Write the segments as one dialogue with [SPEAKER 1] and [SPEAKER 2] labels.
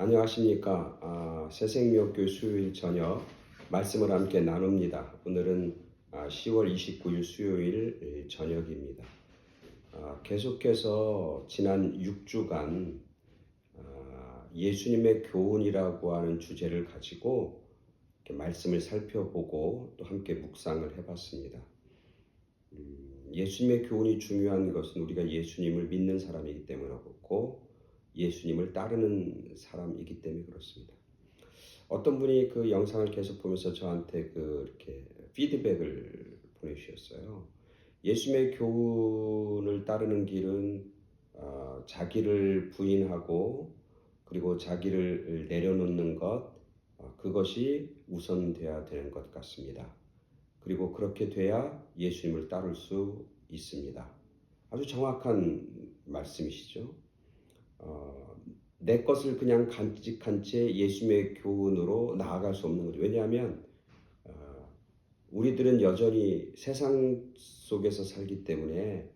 [SPEAKER 1] 안녕하십니까. 새생명학교 수요일 저녁 말씀을 함께 나눕니다. 오늘은 10월 29일 수요일 저녁입니다. 계속해서 지난 6주간 예수님의 교훈이라고 하는 주제를 가지고 말씀을 살펴보고 또 함께 묵상을 해봤습니다. 예수님의 교훈이 중요한 것은 우리가 예수님을 믿는 사람이기 때문에 그렇고 예수님을 따르는 사람이기 때문에 그렇습니다. 어떤 분이 그 영상을 계속 보면서 저한테 이렇게 피드백을 보내주셨어요. 예수님의 교훈을 따르는 길은 자기를 부인하고 그리고 자기를 내려놓는 것, 그것이 우선돼야 되는 것 같습니다. 그리고 그렇게 돼야 예수님을 따를 수 있습니다. 아주 정확한 말씀이시죠. 내 것을 그냥 간직한 채 예수님의 교훈으로 나아갈 수 없는 거죠. 왜냐하면 우리들은 여전히 세상 속에서 살기 때문에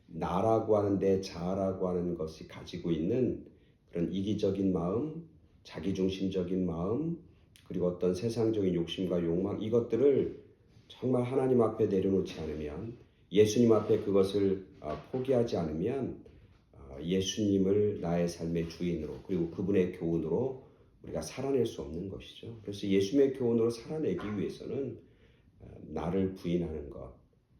[SPEAKER 1] 나라고 하는 내 자아라고 하는 것이 가지고 있는 그런 이기적인 마음, 자기중심적인 마음, 그리고 어떤 세상적인 욕심과 욕망, 이것들을 정말 하나님 앞에 내려놓지 않으면, 예수님 앞에 그것을 포기하지 않으면 예수님을 나의 삶의 주인으로 그리고 그분의 교훈으로 우리가 살아낼 수 없는 것이죠. 그래서 예수님의 교훈으로 살아내기 위해서는 나를 부인하는 것,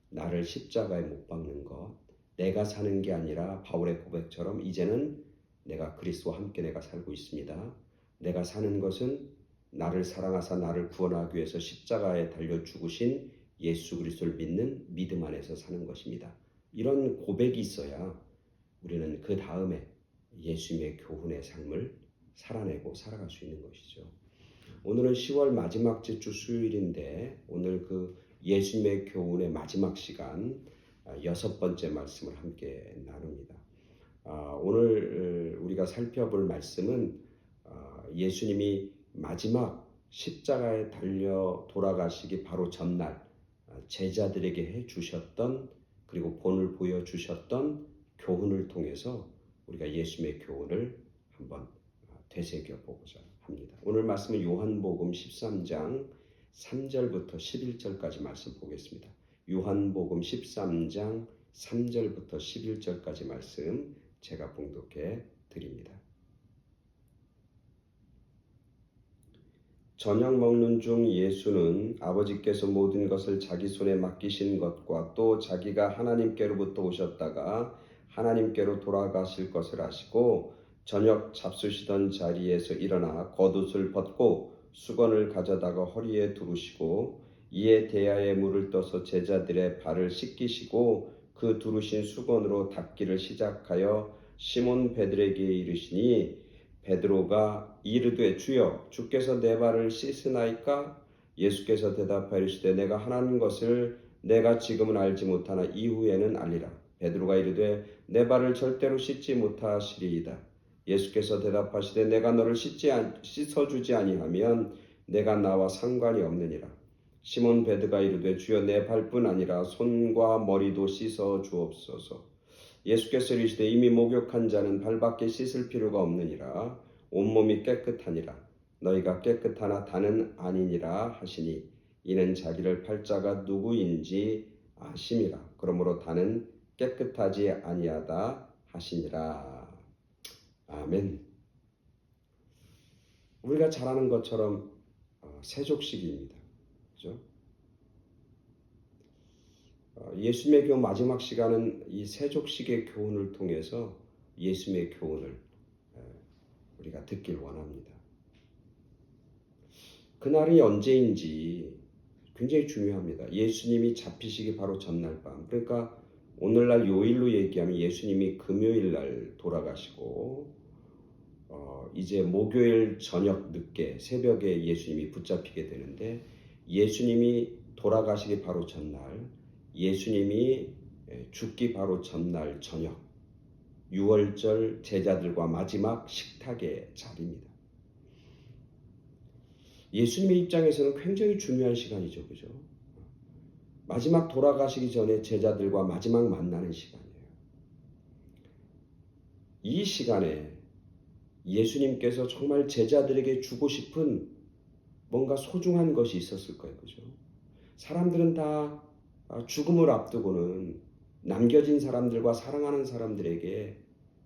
[SPEAKER 1] 나를 십자가에 못 박는 것, 내가 사는 게 아니라 바울의 고백처럼 이제는 내가 그리스도와 함께 내가 살고 있습니다. 내가 사는 것은 나를 사랑하사 나를 구원하기 위해서 십자가에 달려 죽으신 예수 그리스도를 믿는 믿음 안에서 사는 것입니다. 이런 고백이 있어야 우리는 그 다음에 예수님의 교훈의 삶을 살아내고 살아갈 수 있는 것이죠. 오늘은 10월 마지막 주 수요일인데 오늘 예수님의 교훈의 마지막 시간 6번째 말씀을 함께 나눕니다. 오늘 우리가 살펴볼 말씀은 예수님이 마지막 십자가에 달려 돌아가시기 바로 전날 제자들에게 해주셨던, 그리고 본을 보여주셨던 교훈을 통해서 우리가 예수님의 교훈을 한번 되새겨보고자 합니다. 오늘 말씀은 요한복음 13장 3절부터 11절까지 말씀 보겠습니다. 요한복음 13장 3절부터 11절까지 말씀 제가 봉독해 드립니다. 저녁 먹는 중 예수는 아버지께서 모든 것을 자기 손에 맡기신 것과 또 자기가 하나님께로부터 오셨다가 하나님께로 돌아가실 것을 아시고 저녁 잡수시던 자리에서 일어나 겉옷을 벗고 수건을 가져다가 허리에 두르시고 이에 대야에 물을 떠서 제자들의 발을 씻기시고 그 두르신 수건으로 닦기를 시작하여 시몬 베드로에게 이르시니 베드로가 이르되 주여 주께서 내 발을 씻으나이까? 예수께서 대답하여 이르시되 내가 하는 것을 내가 지금은 알지 못하나 이후에는 알리라. 베드로가 이르되 내 발을 절대로 씻지 못하시리이다. 예수께서 대답하시되 내가 너를 씻어주지 아니하면 내가 나와 상관이 없느니라. 시몬 베드로가 이르되 주여 내 발뿐 아니라 손과 머리도 씻어 주옵소서. 예수께서 이르시되 이미 목욕한 자는 발밖에 씻을 필요가 없느니라. 온몸이 깨끗하니라. 너희가 깨끗하나 다는 아니니라 하시니 이는 자기를 팔 자가 누구인지 아심이라. 그러므로 다는 깨끗하지 아니하다 하시니라. 아멘. 우리가 잘 아는 것처럼 세족식입니다. 그죠? 예수님의 교훈 마지막 시간은 이 세족식의 교훈을 통해서 예수님의 교훈을 우리가 듣길 원합니다. 그날이 언제인지 굉장히 중요합니다. 예수님이 잡히시기 바로 전날 밤, 그러니까 오늘날 요일로 얘기하면 예수님이 금요일날 돌아가시고 이제 목요일 저녁 늦게 새벽에 예수님이 붙잡히게 되는데, 예수님이 돌아가시기 바로 전날, 예수님이 죽기 바로 전날 저녁, 유월절 제자들과 마지막 식탁의 자리입니다. 예수님의 입장에서는 굉장히 중요한 시간이죠. 그죠? 마지막 돌아가시기 전에 제자들과 마지막 만나는 시간이에요. 이 시간에 예수님께서 정말 제자들에게 주고 싶은 뭔가 소중한 것이 있었을 거예요. 그죠? 사람들은 다 죽음을 앞두고는 남겨진 사람들과 사랑하는 사람들에게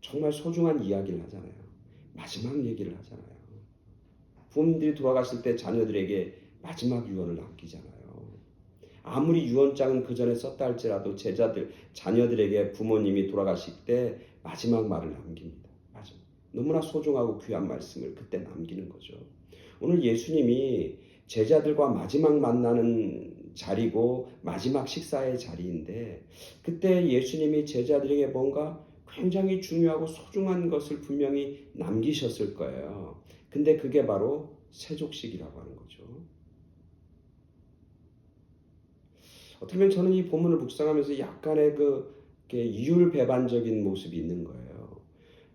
[SPEAKER 1] 정말 소중한 이야기를 하잖아요. 마지막 얘기를 하잖아요. 부모님들이 돌아가실 때 자녀들에게 마지막 유언을 남기잖아요. 아무리 유언장은 그 전에 썼다 할지라도 자녀들에게 부모님이 돌아가실 때 마지막 말을 남깁니다. 맞아. 너무나 소중하고 귀한 말씀을 그때 남기는 거죠. 오늘 예수님이 제자들과 마지막 만나는 자리고 마지막 식사의 자리인데 그때 예수님이 제자들에게 뭔가 굉장히 중요하고 소중한 것을 분명히 남기셨을 거예요. 근데 그게 바로 세족식이라고 하는 거죠. 어떻게 보면 저는 이 본문을 묵상하면서 약간의 이율배반적인 모습이 있는 거예요.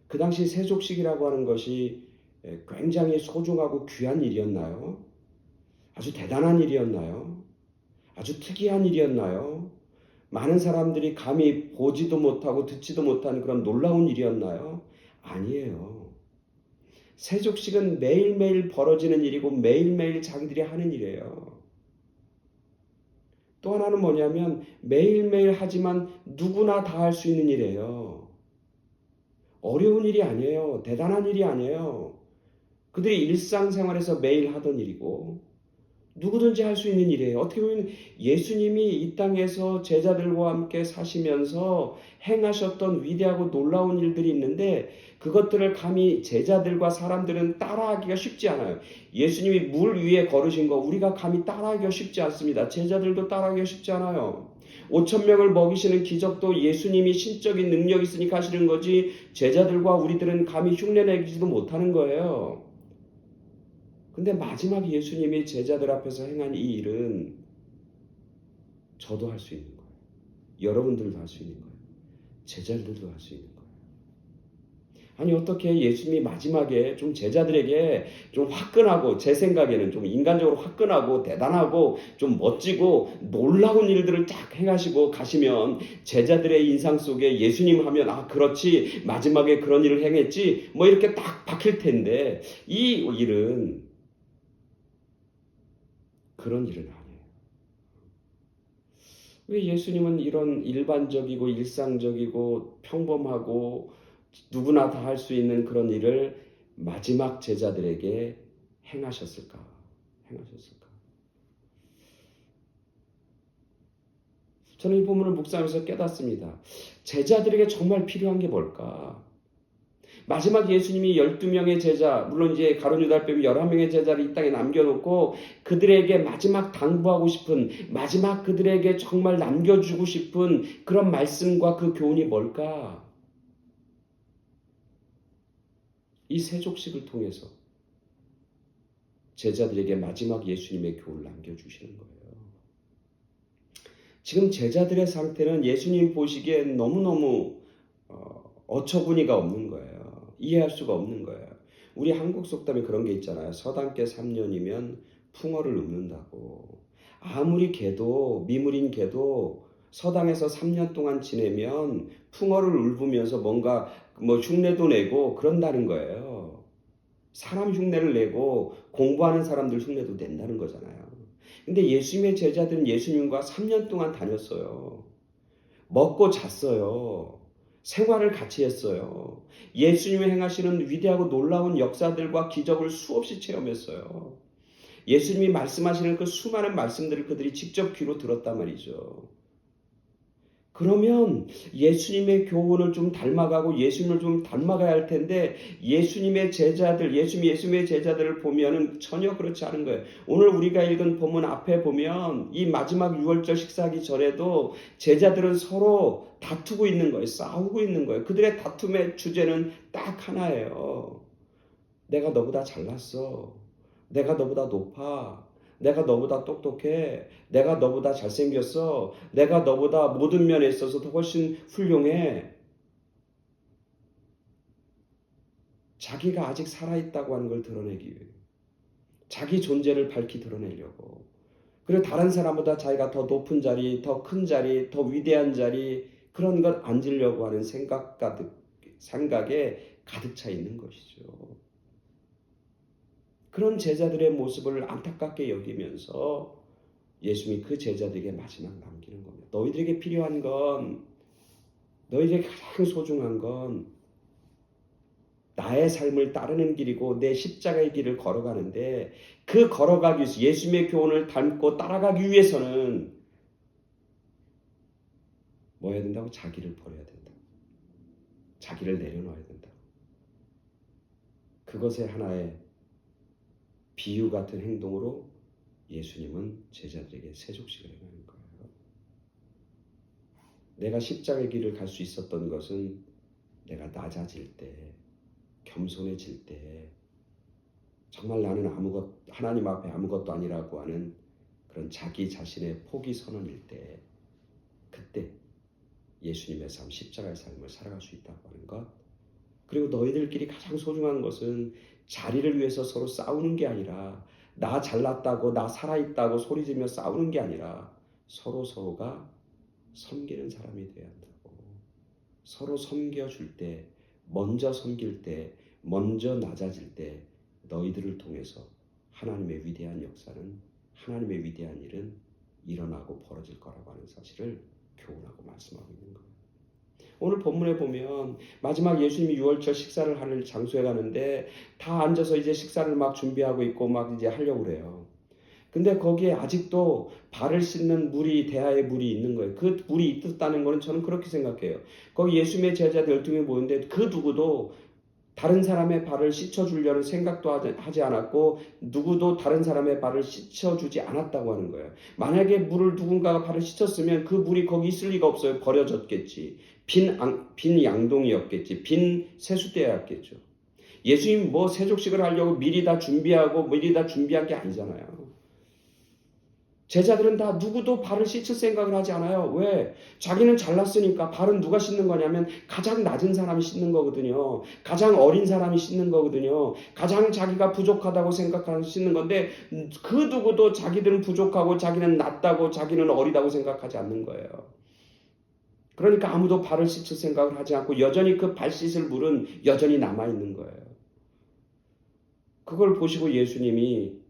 [SPEAKER 1] 그 당시 세족식이라고 하는 것이 굉장히 소중하고 귀한 일이었나요? 아주 대단한 일이었나요? 아주 특이한 일이었나요? 많은 사람들이 감히 보지도 못하고 듣지도 못한 그런 놀라운 일이었나요? 아니에요. 세족식은 매일매일 벌어지는 일이고 매일매일 자기들이 하는 일이에요. 또 하나는 뭐냐면 매일매일 하지만 누구나 다 할 수 있는 일이에요. 어려운 일이 아니에요. 대단한 일이 아니에요. 그들이 일상생활에서 매일 하던 일이고 누구든지 할 수 있는 일이에요. 어떻게 보면 예수님이 이 땅에서 제자들과 함께 사시면서 행하셨던 위대하고 놀라운 일들이 있는데 그것들을 감히 제자들과 사람들은 따라하기가 쉽지 않아요. 예수님이 물 위에 걸으신 거 우리가 감히 따라하기가 쉽지 않습니다. 제자들도 따라하기가 쉽지 않아요. 5,000명을 먹이시는 기적도 예수님이 신적인 능력이 있으니까 하시는 거지 제자들과 우리들은 감히 흉내내지도 못하는 거예요. 근데 마지막 예수님이 제자들 앞에서 행한 이 일은 저도 할 수 있는 거예요. 여러분들도 할 수 있는 거예요. 제자들도 할 수 있는 거예요. 아니 어떻게 예수님이 마지막에 좀 제자들에게 좀 화끈하고 제 생각에는 좀 인간적으로 화끈하고 대단하고 좀 멋지고 놀라운 일들을 딱 행하시고 가시면 제자들의 인상 속에 예수님 하면 아 그렇지 마지막에 그런 일을 행했지 뭐 이렇게 딱 박힐 텐데 이 일은 그런 일은 아니에요. 왜 예수님은 이런 일반적이고 일상적이고 평범하고 누구나 다 할 수 있는 그런 일을 마지막 제자들에게 행하셨을까? 저는 이 본문을 묵상하면서 깨닫습니다. 제자들에게 정말 필요한 게 뭘까? 마지막 예수님이 12명의 제자, 물론 이제 가룟 유다를 빼면 11명의 제자를 이 땅에 남겨놓고 그들에게 마지막 당부하고 싶은, 마지막 그들에게 정말 남겨주고 싶은 그런 말씀과 그 교훈이 뭘까? 이 세족식을 통해서 제자들에게 마지막 예수님의 교훈을 남겨주시는 거예요. 지금 제자들의 상태는 예수님 보시기엔 너무너무 어처구니가 없는 거예요. 이해할 수가 없는 거예요. 우리 한국 속담에 그런 게 있잖아요. 서당께 3년이면 풍어를 읊는다고. 아무리 개도 미물인 개도 서당에서 3년 동안 지내면 풍어를 읊으면서 뭔가 뭐 흉내도 내고 그런다는 거예요. 사람 흉내를 내고 공부하는 사람들 흉내도 낸다는 거잖아요. 근데 예수님의 제자들은 예수님과 3년 동안 다녔어요. 먹고 잤어요. 생활을 같이 했어요. 예수님이 행하시는 위대하고 놀라운 역사들과 기적을 수없이 체험했어요. 예수님이 말씀하시는 그 수많은 말씀들을 그들이 직접 귀로 들었단 말이죠. 그러면 예수님의 교훈을 좀 닮아가고 예수님을 좀 닮아가야 할 텐데 예수님의 제자들을 보면은 전혀 그렇지 않은 거예요. 오늘 우리가 읽은 본문 앞에 보면 이 마지막 유월절 식사하기 전에도 제자들은 서로 다투고 있는 거예요. 싸우고 있는 거예요. 그들의 다툼의 주제는 딱 하나예요. 내가 너보다 잘났어. 내가 너보다 높아. 내가 너보다 똑똑해. 내가 너보다 잘생겼어. 내가 너보다 모든 면에 있어서 더 훨씬 훌륭해. 자기가 아직 살아있다고 하는 걸 드러내기 위해. 자기 존재를 밝히 드러내려고. 그리고 다른 사람보다 자기가 더 높은 자리, 더 큰 자리, 더 위대한 자리 그런 것 앉으려고 하는 생각에 가득 차 있는 것이죠. 그런 제자들의 모습을 안타깝게 여기면서 예수님이 그 제자들에게 마지막 남기는 겁니다. 너희들에게 필요한 건, 너희들에게 가장 소중한 건 나의 삶을 따르는 길이고 내 십자가의 길을 걸어가는데, 그 걸어가기 위해서 예수님의 교훈을 닮고 따라가기 위해서는 뭐 해야 된다고? 자기를 버려야 된다. 자기를 내려놓아야 된다. 그것의 하나의 비유 같은 행동으로 예수님은 제자들에게 세족식을 행하는 거예요. 내가 십자가의 길을 갈 수 있었던 것은 내가 낮아질 때, 겸손해질 때, 정말 나는 하나님 앞에 아무것도 아니라고 하는 그런 자기 자신의 포기 선언일 때, 그때 예수님의 삶, 십자가의 삶을 살아갈 수 있다고 하는 것. 그리고 너희들끼리 가장 소중한 것은 자리를 위해서 서로 싸우는 게 아니라, 나 잘났다고, 나 살아있다고 소리지며 싸우는 게 아니라 서로가 섬기는 사람이 되어야 한다고. 서로 섬겨줄 때, 먼저 섬길 때, 먼저 낮아질 때 너희들을 통해서 하나님의 위대한 역사는, 하나님의 위대한 일은 일어나고 벌어질 거라고 하는 사실을 교훈하고 말씀하고 있는 거예요. 오늘 본문에 보면 마지막 예수님이 유월절 식사를 할 장소에 가는데 다 앉아서 이제 식사를 막 준비하고 있고 막 이제 하려고 그래요. 근데 거기에 아직도 발을 씻는 물이, 대야의 물이 있는 거예요. 그 물이 있었다는 거는 저는 그렇게 생각해요. 거기 예수님의 제자들 12명이 모였는데 그 누구도 다른 사람의 발을 씻어주려는 생각도 하지 않았고, 누구도 다른 사람의 발을 씻어주지 않았다고 하는 거예요. 만약에 물을 누군가가 발을 씻었으면 그 물이 거기 있을 리가 없어요. 버려졌겠지. 빈 양동이었겠지. 빈 세숫대였겠죠. 예수님 뭐 세족식을 하려고 미리 다 준비하고 미리 다 준비한 게 아니잖아요. 제자들은 다 누구도 발을 씻을 생각을 하지 않아요. 왜? 자기는 잘났으니까. 발은 누가 씻는 거냐면 가장 낮은 사람이 씻는 거거든요. 가장 어린 사람이 씻는 거거든요. 가장 자기가 부족하다고 생각하는 씻는 건데, 그 누구도 자기들은 부족하고 자기는 낮다고 자기는 어리다고 생각하지 않는 거예요. 그러니까 아무도 발을 씻을 생각을 하지 않고 여전히 그 발 씻을 물은 여전히 남아있는 거예요. 그걸 보시고 예수님이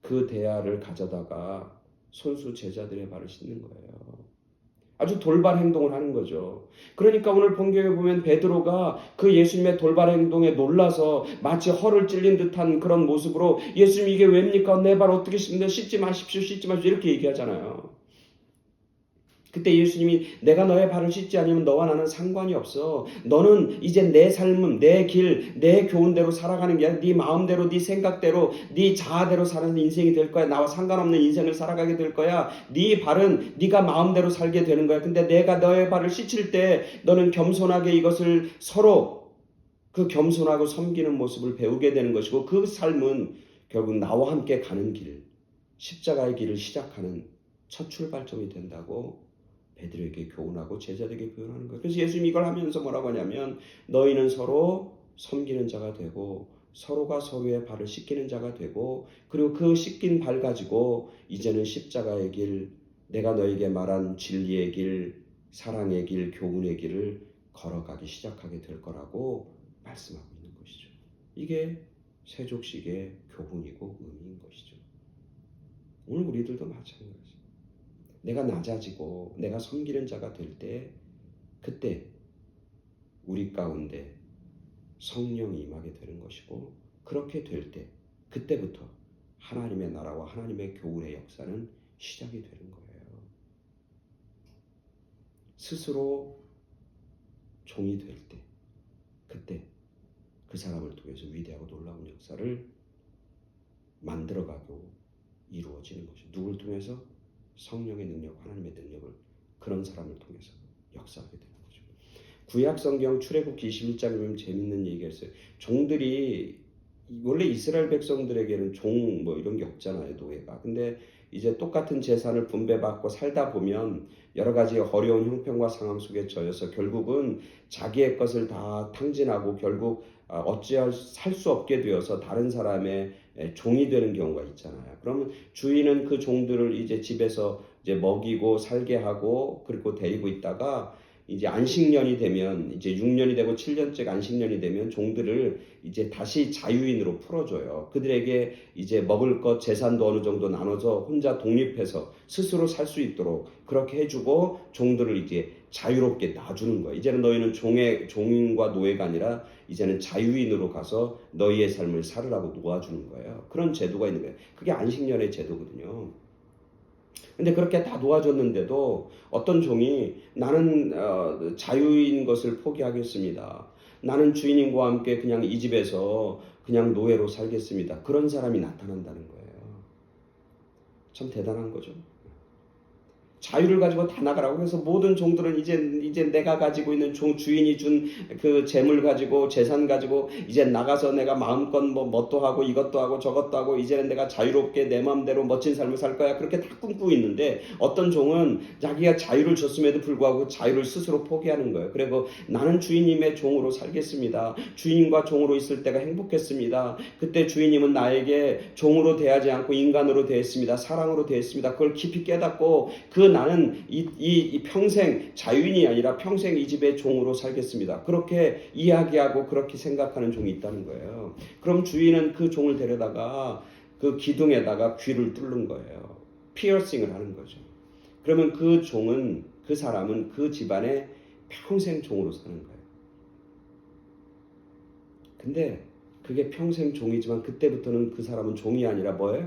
[SPEAKER 1] 그 대야를 가져다가 손수 제자들의 발을 씻는 거예요. 아주 돌발 행동을 하는 거죠. 그러니까 오늘 본경에 보면 베드로가 그 예수님의 돌발 행동에 놀라서 마치 허를 찔린 듯한 그런 모습으로, 예수님 이게 왜입니까? 내 발 어떻게 씻는데? 씻지 마십시오, 씻지 마십시오, 이렇게 얘기하잖아요. 그때 예수님이 내가 너의 발을 씻지 않으면 너와 나는 상관이 없어. 너는 이제 내 삶은, 내 길, 내 교훈대로 살아가는 게 아니라 네 마음대로, 네 생각대로, 네 자아대로 사는 인생이 될 거야. 나와 상관없는 인생을 살아가게 될 거야. 네 발은 네가 마음대로 살게 되는 거야. 근데 내가 너의 발을 씻을 때 너는 겸손하게 이것을 서로 그 겸손하고 섬기는 모습을 배우게 되는 것이고, 그 삶은 결국 나와 함께 가는 길, 십자가의 길을 시작하는 첫 출발점이 된다고 베드로에게 교훈하고 제자들에게 교훈하는 거예요. 그래서 예수님이 이걸 하면서 뭐라고 하냐면, 너희는 서로 섬기는 자가 되고 서로가 서로의 발을 씻기는 자가 되고, 그리고 그 씻긴 발 가지고 이제는 십자가의 길, 내가 너에게 말한 진리의 길, 사랑의 길, 교훈의 길을 걸어가기 시작하게 될 거라고 말씀하고 있는 것이죠. 이게 세족식의 교훈이고 의미인 것이죠. 오늘 우리들도 마찬가지죠. 내가 낮아지고 내가 섬기는 자가 될 때, 그때 우리 가운데 성령이 임하게 되는 것이고, 그렇게 될 때 그때부터 하나님의 나라와 하나님의 교훈의 역사는 시작이 되는 거예요. 스스로 종이 될 때, 그때 그 사람을 통해서 위대하고 놀라운 역사를 만들어가고 이루어지는 것이죠. 누굴 통해서? 성령의 능력, 하나님의 능력을 그런 사람을 통해서 역사하게 되는 거죠. 구약 성경 출애굽기 21장에 보면 재밌는 얘기가 있어요. 종들이, 원래 이스라엘 백성들에게는 종 뭐 이런 게 없잖아요, 노예가. 근데 이제 똑같은 재산을 분배받고 살다 보면 여러 가지 어려운 형편과 상황 속에 처해서 결국은 자기의 것을 다 탕진하고 결국 어찌할 살 수 없게 되어서 다른 사람의 종이 되는 경우가 있잖아요. 그러면 주인은 그 종들을 이제 집에서 이제 먹이고 살게 하고 그리고 데리고 있다가 이제 안식년이 되면 이제 6년이 되고 7년째 안식년이 되면 종들을 이제 다시 자유인으로 풀어줘요. 그들에게 이제 먹을 것 재산도 어느 정도 나눠서 혼자 독립해서 스스로 살 수 있도록 그렇게 해주고 종들을 이제 자유롭게 놔주는 거예요. 이제는 너희는 종인과 노예가 아니라 이제는 자유인으로 가서 너희의 삶을 살으라고 놓아주는 거예요. 그런 제도가 있는 거예요. 그게 안식년의 제도거든요. 근데 그렇게 다 놓아줬는데도 어떤 종이 나는 자유인 것을 포기하겠습니다. 나는 주인님과 함께 그냥 이 집에서 그냥 노예로 살겠습니다. 그런 사람이 나타난다는 거예요. 참 대단한 거죠. 자유를 가지고 다 나가라고 해서 모든 종들은 이제 내가 가지고 있는 주인이 준 그 재물 가지고 재산 가지고 이제 나가서 내가 마음껏 뭣도 하고 이것도 하고 저것도 하고 이제는 내가 자유롭게 내 마음대로 멋진 삶을 살 거야. 그렇게 다 꿈꾸고 있는데 어떤 종은 자기가 자유를 줬음에도 불구하고 자유를 스스로 포기하는 거예요. 그리고 나는 주인님의 종으로 살겠습니다. 주인과 종으로 있을 때가 행복했습니다. 그때 주인님은 나에게 종으로 대하지 않고 인간으로 대했습니다. 사랑으로 대했습니다. 그걸 깊이 깨닫고 나는 이 평생 자유인이 아니라 평생 이 집의 종으로 살겠습니다. 그렇게 이야기하고 그렇게 생각하는 종이 있다는 거예요. 그럼 주인은 그 종을 데려다가 그 기둥에다가 귀를 뚫는 거예요. 피어싱을 하는 거죠. 그러면 그 종은 그 사람은 그 집안의 평생 종으로 사는 거예요. 근데 그게 평생 종이지만 그때부터는 그 사람은 종이 아니라 뭐예요?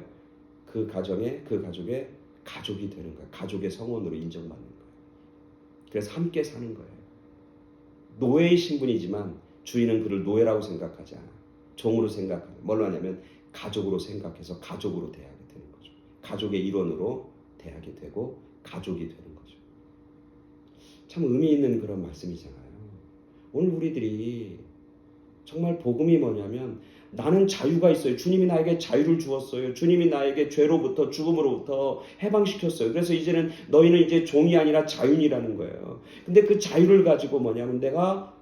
[SPEAKER 1] 그 가정의 그 가족의 가족이 되는 거예요. 가족의 성원으로 인정받는 거예요. 그래서 함께 사는 거예요. 노예의 신분이지만 주인은 그를 노예라고 생각하지 않아. 종으로 생각하는. 뭘로 하냐면 가족으로 생각해서 가족으로 대하게 되는 거죠. 가족의 일원으로 대하게 되고 가족이 되는 거죠. 참 의미 있는 그런 말씀이잖아요. 오늘 우리들이 정말 복음이 뭐냐면 나는 자유가 있어요. 주님이 나에게 자유를 주었어요. 주님이 나에게 죄로부터 죽음으로부터 해방시켰어요. 그래서 이제는 너희는 이제 종이 아니라 자유인이라는 거예요. 근데 그 자유를 가지고 뭐냐면 내가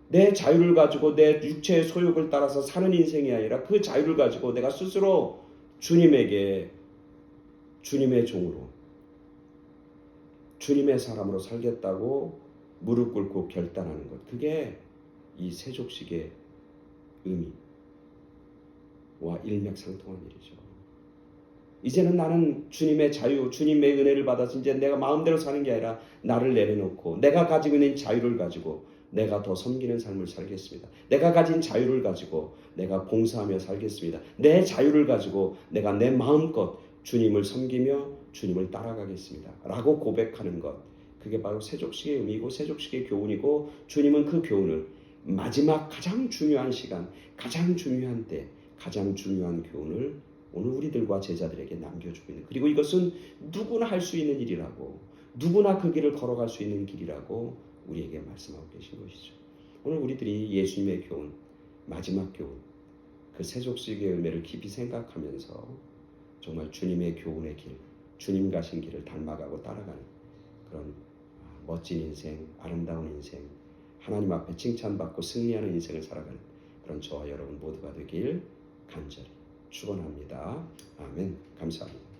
[SPEAKER 1] 내 자유를 가지고 내 육체의 소욕을 따라서 사는 인생이 아니라 그 자유를 가지고 내가 스스로 주님에게 주님의 종으로 주님의 사람으로 살겠다고 무릎 꿇고 결단하는 것. 그게 이 세족식의 의미와 일맥상통한 일이죠. 이제는 나는 주님의 자유, 주님의 은혜를 받아서 이제 내가 마음대로 사는 게 아니라 나를 내려놓고 내가 가지고 있는 자유를 가지고 내가 더 섬기는 삶을 살겠습니다. 내가 가진 자유를 가지고 내가 봉사하며 살겠습니다. 내 자유를 가지고 내가 내 마음껏 주님을 섬기며 주님을 따라가겠습니다. 라고 고백하는 것. 그게 바로 세족식의 의미고 세족식의 교훈이고 주님은 그 교훈을 마지막 가장 중요한 시간, 가장 중요한 때, 가장 중요한 교훈을 오늘 우리들과 제자들에게 남겨주고 있는. 그리고 이것은 누구나 할 수 있는 일이라고, 누구나 그 길을 걸어갈 수 있는 길이라고 우리에게 말씀하고 계신 것이죠. 오늘 우리들이 예수님의 교훈, 마지막 교훈, 그 세족식의 의미를 깊이 생각하면서 정말 주님의 교훈의 길, 주님 가신 길을 닮아가고 따라가는 그런 멋진 인생, 아름다운 인생, 하나님 앞에 칭찬받고 승리하는 인생을 살아가는 그런 저와 여러분 모두가 되길 간절히 축원합니다. 아멘. 감사합니다.